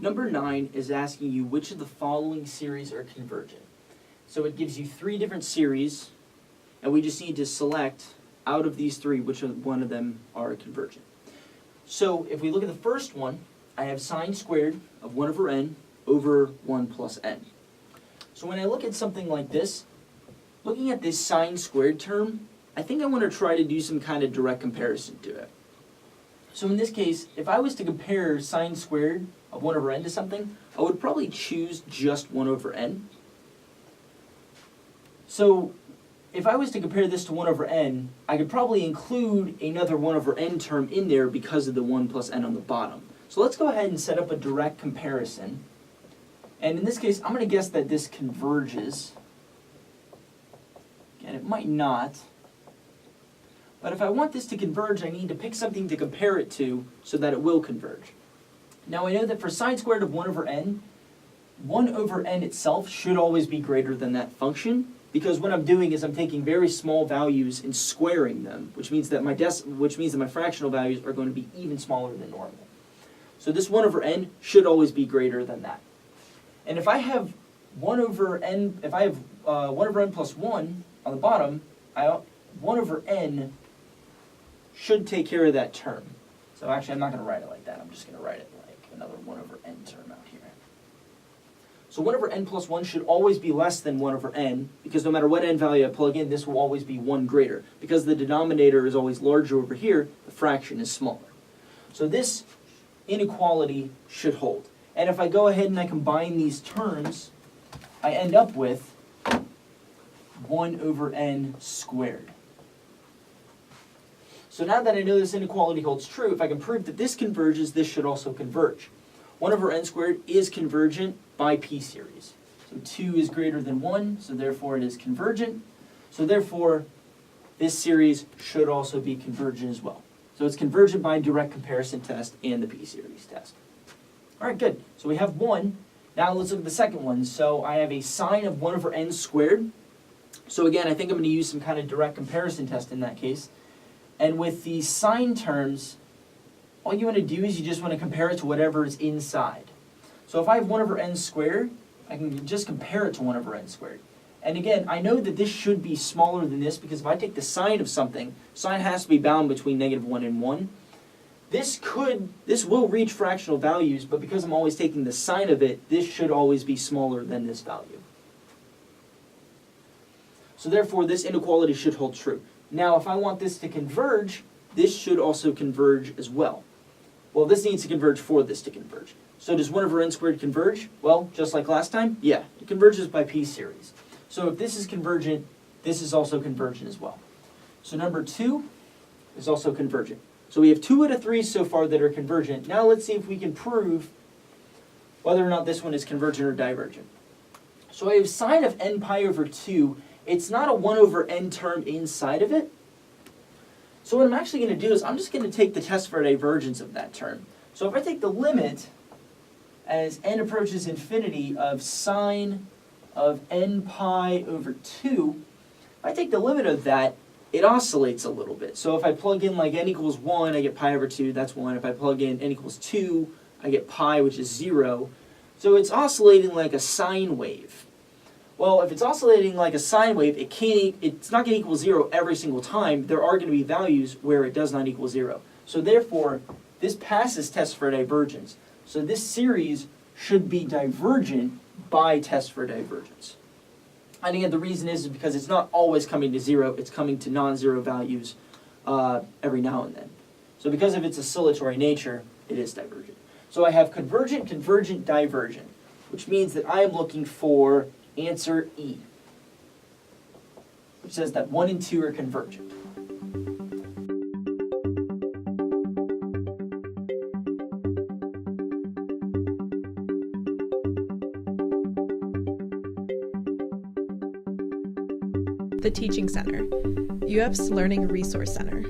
Number 9 is asking you which of the following series are convergent. So it gives you 3 different series, and we just need to select out of these 3 which one of them are convergent. So if we look at the first one, I have sine squared of 1 over n over 1 plus n. So when I look at something like this, looking at this sine squared term, I think I want to try to do some kind of direct comparison to it. So in this case, if I was to compare sine squared of 1 over n to something, I would probably choose just 1 over n. So if I was to compare this to 1 over n, I could probably include another 1 over n term in there because of the 1 plus n on the bottom. So let's go ahead and set up a direct comparison. And in this case, I'm going to guess that this converges. Again, it might not. But if I want this to converge, I need to pick something to compare it to so that it will converge. Now I know that for sine squared of 1 over n itself should always be greater than that function, because what I'm doing is I'm taking very small values and squaring them, which means that my fractional values are going to be even smaller than normal. So this 1 over n should always be greater than that. And if I have 1 over n, if I have 1 over n plus 1 on the bottom, 1 over n should take care of that term. So actually, I'm not going to write it like that. I'm just going to write it like another 1 over n term out here. So 1 over n plus 1 should always be less than 1 over n, because no matter what n value I plug in, this will always be 1 greater. Because the denominator is always larger over here, the fraction is smaller. So this inequality should hold. And if I go ahead and I combine these terms, I end up with 1 over n squared. So now that I know this inequality holds true, if I can prove that this converges, this should also converge. 1 over n squared is convergent by p-series. So 2 is greater than 1, so therefore it is convergent. So therefore, this series should also be convergent as well. So it's convergent by direct comparison test and the p-series test. All right, good. So we have 1. Now let's look at the second one. So I have a sine of 1 over n squared. So again, I think I'm going to use some kind of direct comparison test in that case. And with the sine terms, all you want to do is you just want to compare it to whatever is inside. So if I have 1 over n squared, I can just compare it to 1 over n squared. And again, I know that this should be smaller than this, because if I take the sine of something, sine has to be bound between -1 and 1. This will reach fractional values, but because I'm always taking the sine of it, this should always be smaller than this value. So therefore, this inequality should hold true. Now, if I want this to converge, this should also converge as well. Well, this needs to converge for this to converge. So does 1 over n squared converge? Well, just like last time, yeah, it converges by p-series. So if this is convergent, this is also convergent as well. So number 2 is also convergent. So we have 2 out of 3 so far that are convergent. Now let's see if we can prove whether or not this one is convergent or divergent. So I have sine of n pi over 2. It's not a 1 over n term inside of it. So what I'm actually going to do is I'm just going to take the test for divergence of that term. So if I take the limit as n approaches infinity of sine of n pi over 2, if I take the limit of that, it oscillates a little bit. So if I plug in like n equals 1, I get pi over 2, that's 1. If I plug in n equals 2, I get pi, which is 0. So it's oscillating like a sine wave. Well, if it's oscillating like a sine wave, it's not going to equal 0 every single time. There are going to be values where it does not equal 0. So therefore, this passes test for divergence. So this series should be divergent by test for divergence. And again, the reason is because it's not always coming to 0. It's coming to non-zero values every now and then. So because of its oscillatory nature, it is divergent. So I have convergent, convergent, divergent, which means that I am looking for answer E, which says that 1 and 2 are convergent. The Teaching Center, UF's Learning Resource Center.